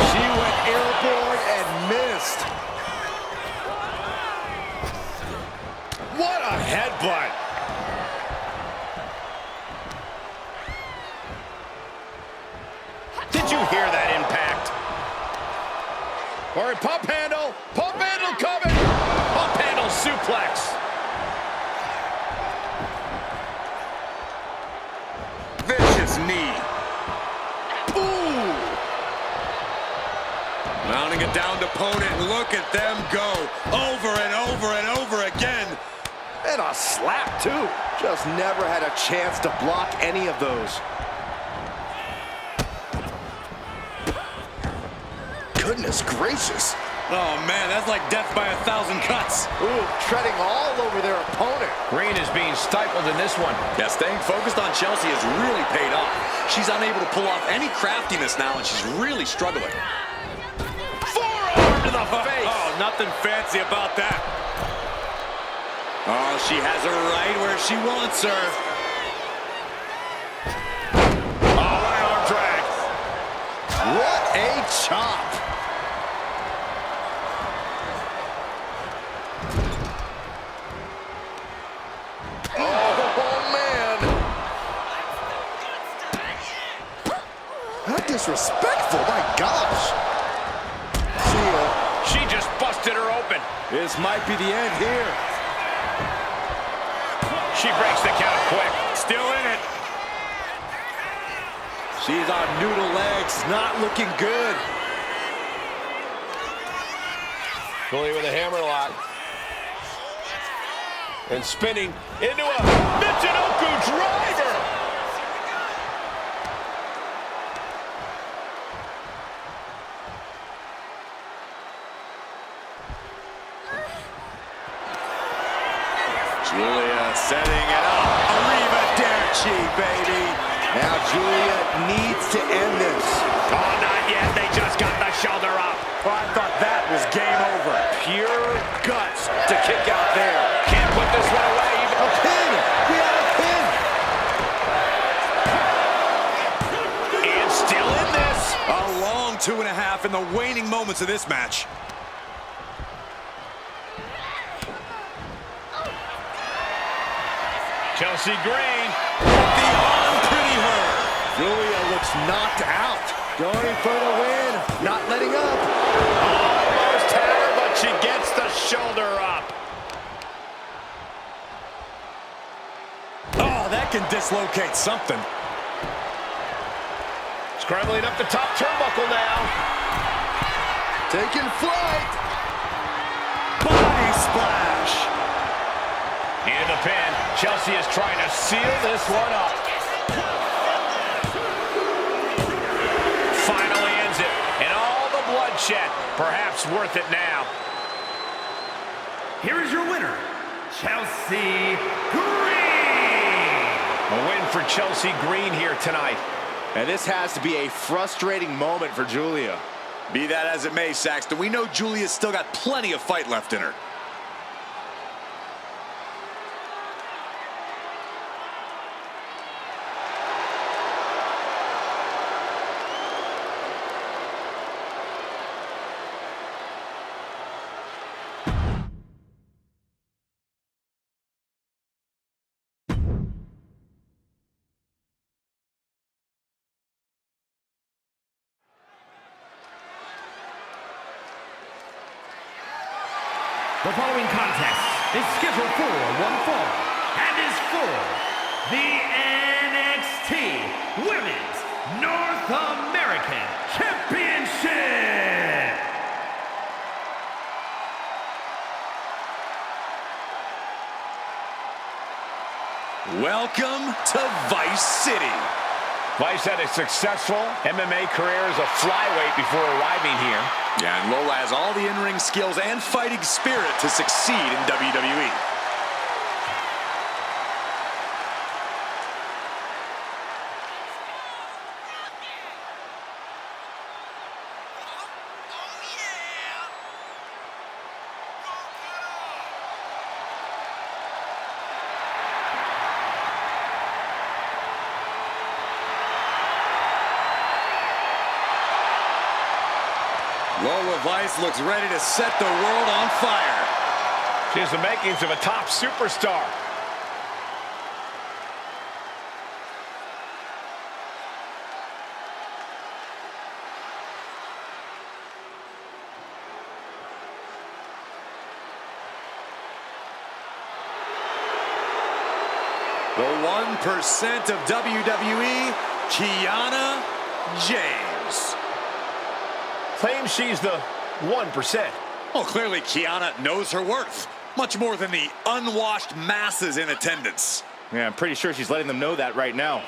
She went airborne and missed. What a headbutt. Did you hear that impact? Or a pump handle coming. Pump handle suplex. Vicious knee. Ooh. Mounting a downed opponent, look at them go. Over and over and over again. And a slap, too. Just never had a chance to block any of those. Goodness gracious. Oh, man, that's like death by 1,000 cuts. Ooh, treading all over their opponent. Green is being stifled in this one. Yeah, staying focused on Chelsea has really paid off. She's unable to pull off any craftiness now, and she's really struggling. Forearm to the face. Oh, nothing fancy about that. Oh, she has her right where she wants her. Oh, right arm drag. What a chop. Oh, man. How disrespectful, my gosh. See ya. She just busted her open. This might be the end here. She breaks the count quick. Still in it. She's on noodle legs, not looking good. Giulia with a hammer lock. And spinning into a Michinoku driver. Giulia setting it up. Arrivederci, baby. Now Giulia needs to end this. Oh, not yet. They just got the shoulder up. Oh, I thought that was game over. Pure guts to kick out there. Can't put this one away. A pin! We have a pin! And still in this. A long 2.5 in the waning moments of this match. Chelsea Green. The arm pretty hurt. Giulia looks knocked out. Going for the win. Not letting up. Almost had her, but she gets the shoulder up. Oh, that can dislocate something. Scrambling up the top turnbuckle now. Taking flight. Body splash. And the pin. Chelsea is trying to seal this one up. Finally ends it. And all the bloodshed. Perhaps worth it now. Here is your winner, Chelsea Green. A win for Chelsea Green here tonight. And this has to be a frustrating moment for Giulia. Be that as it may, Saxton, we know Giulia's still got plenty of fight left in her. The following contest is scheduled for one fall and is for the NXT Women's North American Championship. 1, welcome to Vice City. Vice had a successful MMA career as a flyweight before arriving here. Yeah, and Lola has all the in-ring skills and fighting spirit to succeed in WWE. Lola Vice looks ready to set the world on fire. She has the makings of a top superstar. The 1% of WWE, Kiana James. Claims she's the 1%. Well, clearly Kiana knows her worth. Much more than the unwashed masses in attendance. Yeah, I'm pretty sure she's letting them know that right now.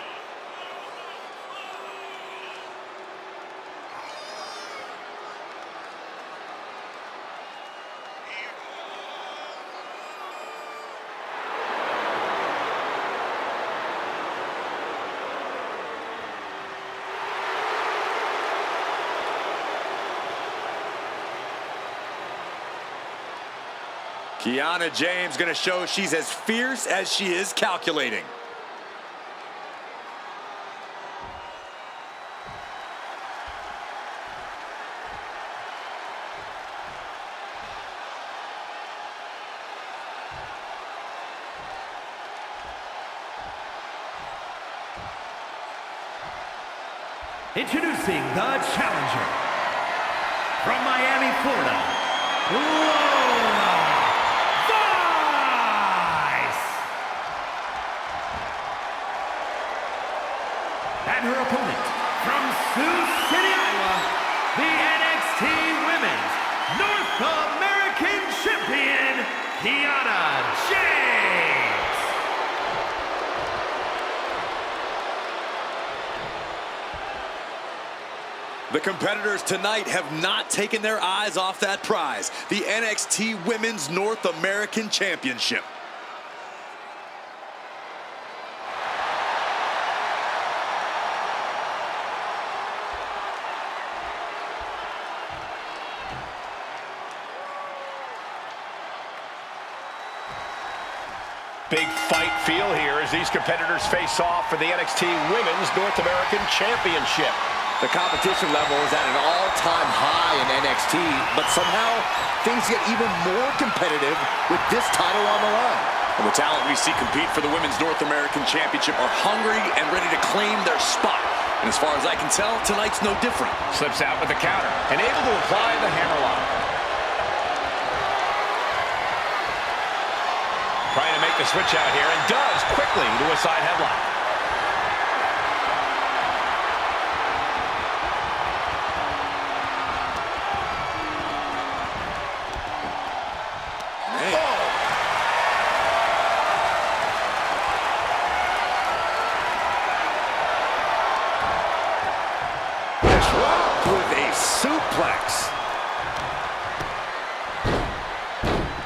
Kiana James gonna show she's as fierce as she is calculating. Introducing the challenger from Miami, Florida, Lola Vice. And her opponent from Sioux City, Iowa, the NXT Women's North American Champion, Kiana James. The competitors tonight have not taken their eyes off that prize, the NXT Women's North American Championship. Big fight feel here as these competitors face off for the NXT Women's North American Championship. The competition level is at an all-time high in NXT, but somehow things get even more competitive with this title on the line. And the talent we see compete for the Women's North American Championship are hungry and ready to claim their spot. And as far as I can tell, tonight's no different. Slips out with the counter and able to apply the hammerlock. Trying to make the switch out here and does quickly to a side headlock.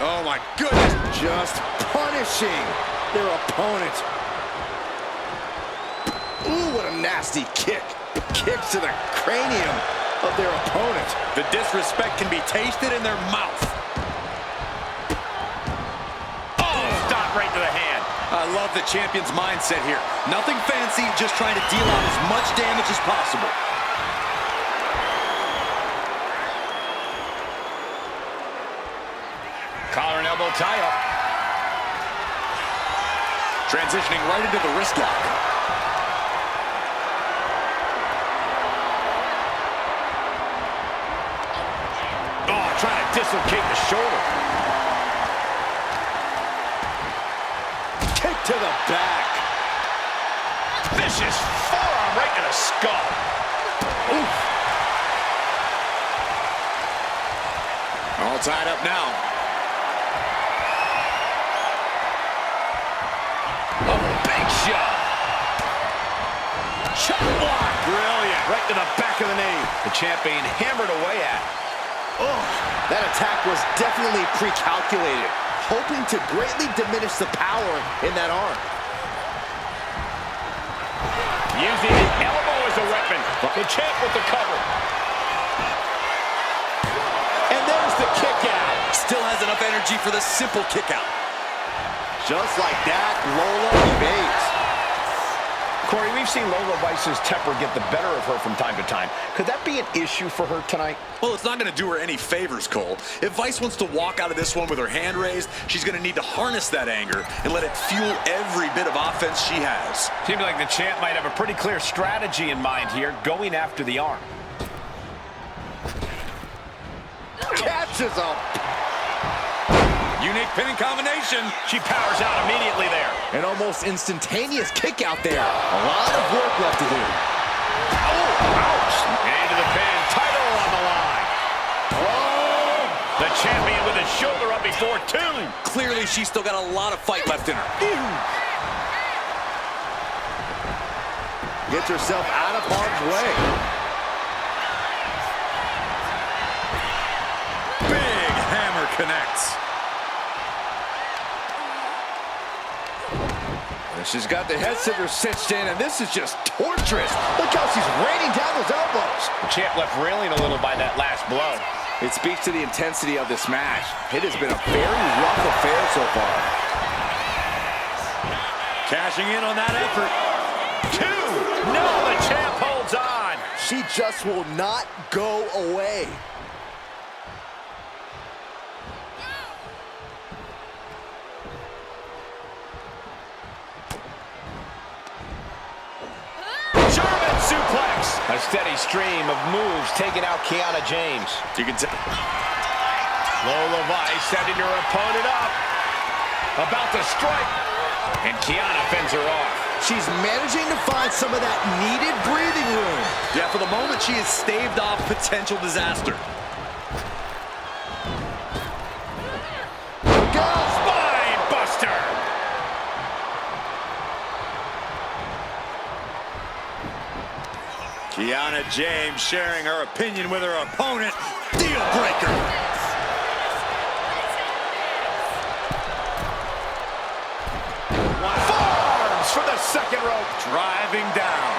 Oh my goodness, just punishing their opponent. Ooh, what a nasty kick. Kicks to the cranium of their opponent. The disrespect can be tasted in their mouth. Oh, stop right to the hand. I love the champion's mindset here. Nothing fancy, just trying to deal out as much damage as possible. Collar and elbow tie-up. Transitioning right into the wrist lock. Oh, trying to dislocate the shoulder. Kick to the back. Vicious forearm right to the skull. Oof. All tied up now. Big shot. chop block. Brilliant. Right to the back of the knee. The champ being hammered away at. Oh, that attack was definitely pre-calculated, hoping to greatly diminish the power in that arm. Using his elbow as a weapon. The champ with the cover. And there's the kick out. Still has enough energy for the simple kick out. Just like that, Lola evades. Corey, we've seen Lola Vice's temper get the better of her from time to time. Could that be an issue for her tonight? Well, it's not going to do her any favors, Cole. If Vice wants to walk out of this one with her hand raised, she's going to need to harness that anger and let it fuel every bit of offense she has. Seems like the champ might have a pretty clear strategy in mind here, going after the arm. Catches him. Unique pinning combination. She powers out immediately there. An almost instantaneous kick out there. A lot of work left to do. Oh, ouch. Into the pin. Title on the line. Oh. The champion with his shoulder up before two. Clearly, she's still got a lot of fight left in her. Gets herself out of harm's way. Big hammer connects. She's got the head scissors cinched in, and this is just torturous. Look how she's raining down those elbows. The champ left railing a little by that last blow. It speaks to the intensity of this match. It has been a very rough affair so far. Cashing in on that effort. Two. No, the champ holds on. She just will not go away. Suplex. A steady stream of moves taking out Kiana James. You can tell. Lola Vice setting her opponent up. About to strike. And Kiana fends her off. She's managing to find some of that needed breathing room. Yeah, for the moment, she has staved off potential disaster. Go! Spine buster. Kiana James sharing her opinion with her opponent. Deal breaker. Forearms for the second rope. Driving down.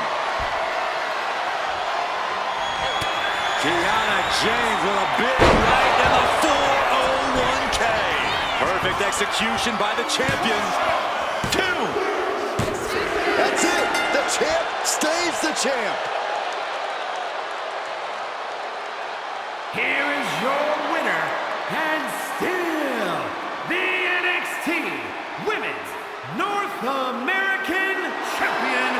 Kiana James with a big right in the 401k. Perfect execution by the champion. Two. That's it. The champ stays the champ. Here is your winner, and still the NXT Women's North American Champion,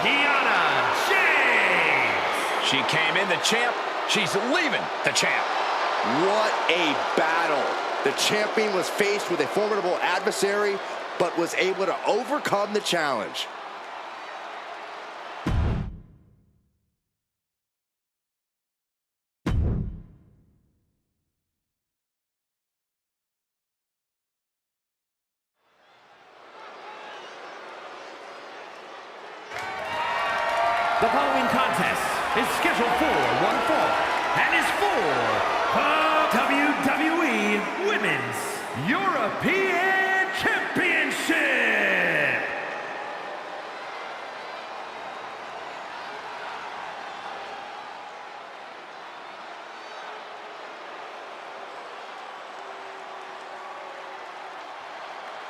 Kiana James. She came in the champ. She's leaving the champ. What a battle. The champion was faced with a formidable adversary, but was able to overcome the challenge. The following contest is scheduled for one fall and is for the WWE Women's European Championship.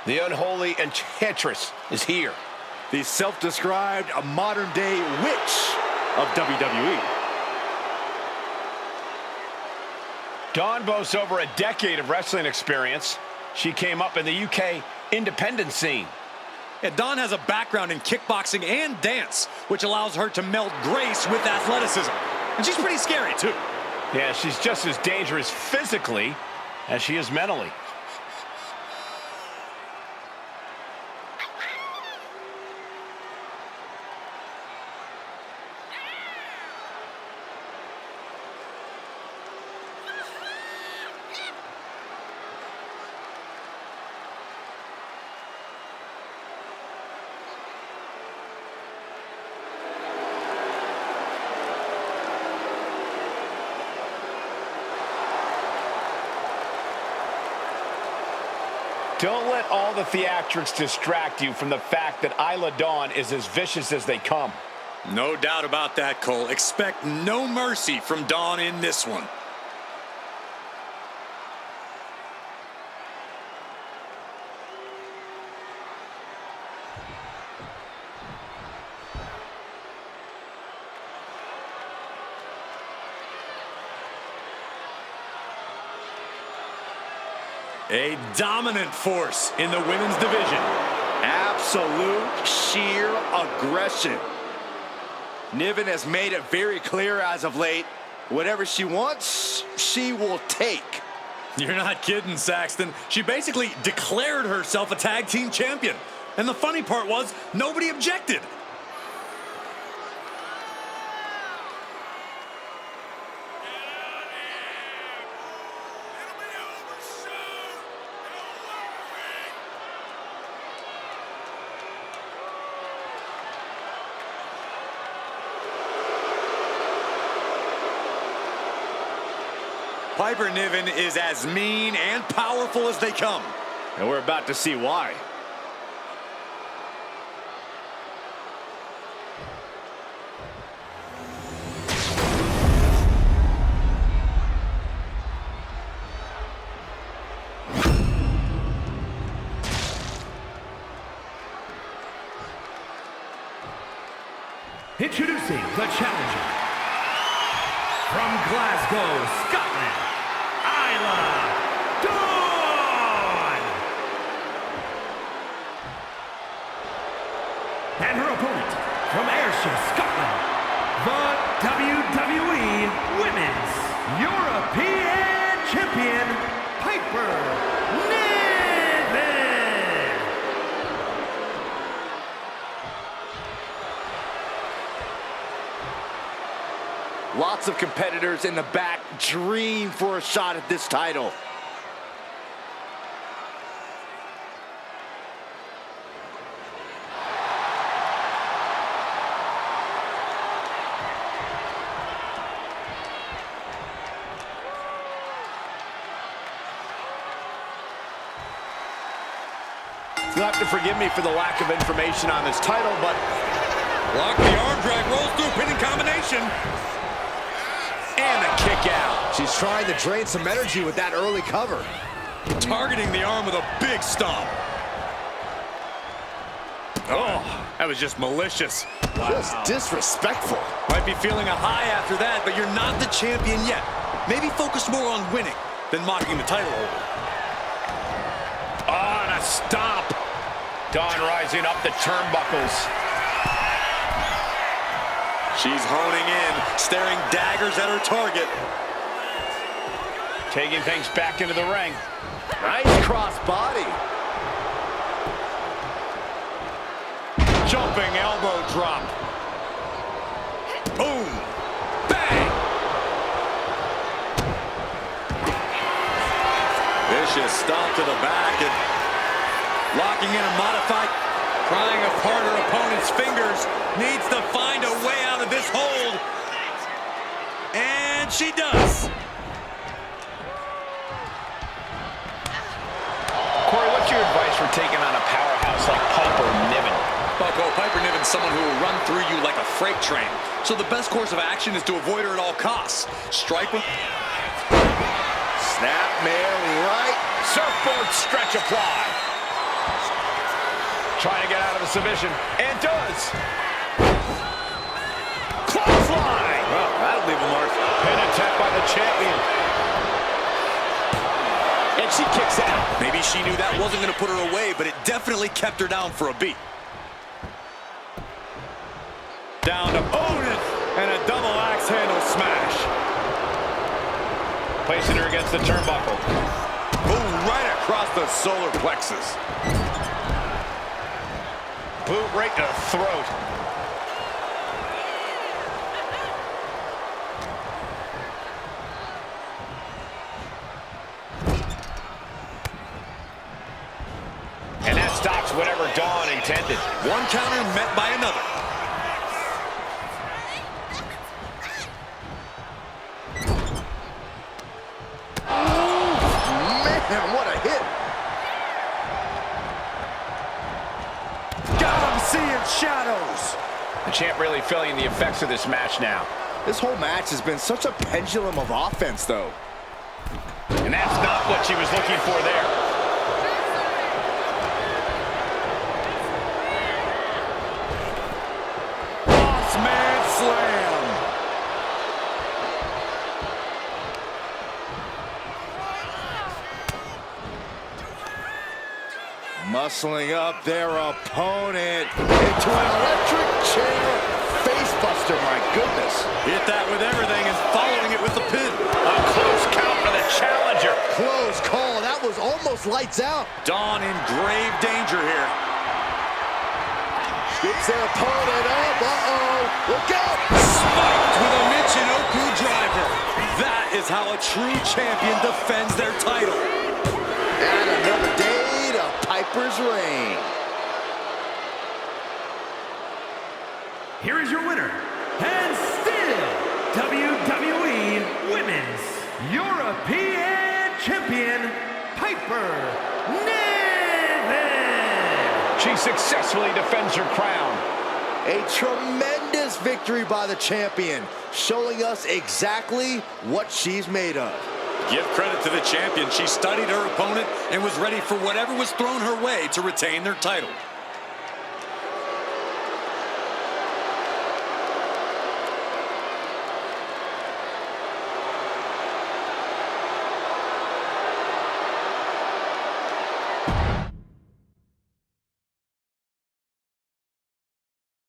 The unholy enchantress is here. The self-described modern-day witch of WWE. Dawn boasts over a decade of wrestling experience. She came up in the UK independent scene. Yeah, Dawn has a background in kickboxing and dance, which allows her to meld grace with athleticism. And she's pretty scary, too. Yeah, she's just as dangerous physically as she is mentally. Don't let all the theatrics distract you from the fact that Isla Dawn is as vicious as they come. No doubt about that, Cole. Expect no mercy from Dawn in this one. A dominant force in the women's division. Absolute sheer aggression. Niven has made it very clear as of late, whatever she wants, she will take. You're not kidding, Saxton. She basically declared herself a tag team champion. And the funny part was, nobody objected. Piper Niven is as mean and powerful as they come. And we're about to see why. Introducing the challenger from Glasgow, Scotland, Isla Dawn! And her opponent from Ayrshire, Scotland, the WWE Women's European Champion, Piper Niven! Lots of competitors in the back dream for a shot at this title. You'll have to forgive me for the lack of information on this title, but Lock the arm drag, rolls through pinning combination. and a kick out. She's trying to drain some energy with that early cover. Targeting the arm with a big stomp. Oh, that was just malicious. Just disrespectful. Might be feeling a high after that, but you're not the champion yet. Maybe focus more on winning than mocking the title holder. Oh, and a stomp. Dawn rising up the turnbuckles. She's honing in, staring daggers at her target. Taking things back into the ring. Nice cross body. Jumping elbow drop. Boom! Bang! Vicious stomp to the back and locking in a modified, prying apart her opponent's fingers. Needs to find a way out of this hold. And she does. Corey, what's your advice for taking on a powerhouse like Piper Niven? Bucko, Piper Niven's someone who will run through you like a freight train. So the best course of action is to avoid her at all costs. Strike with... Snap mare right. Surfboard stretch apply. Trying to get out of a submission, and does. Clothesline. Well, that'll leave a mark. Pin attempt by the champion. And she kicks out. Maybe she knew that wasn't going to put her away, but it definitely kept her down for a beat. Down to opponent and a double axe handle smash. Placing her against the turnbuckle. Boom, right across the solar plexus. Boot right to the throat. And that stops whatever Dawn intended. One counter met by another. Man, what a hit. champ really feeling the effects of this match now. This whole match has been such a pendulum of offense, though. And that's not what she was looking for there. Bossman slam. Muscling up their opponent into an electric chair facebuster, my goodness. Hit that with everything and following it with the pin. A close count for the challenger. Close call. That was almost lights out. Dawn in grave danger here. Skips their opponent up. Uh-oh. Look out. Spiked with a Michinoku driver. That is how a true champion defends their title. And another day to Piper's reign. Here is your winner, and still WWE Women's European Champion, Piper Niven. She successfully defends her crown. A tremendous victory by the champion, showing us exactly what she's made of. Give credit to the champion. She studied her opponent and was ready for whatever was thrown her way to retain their title.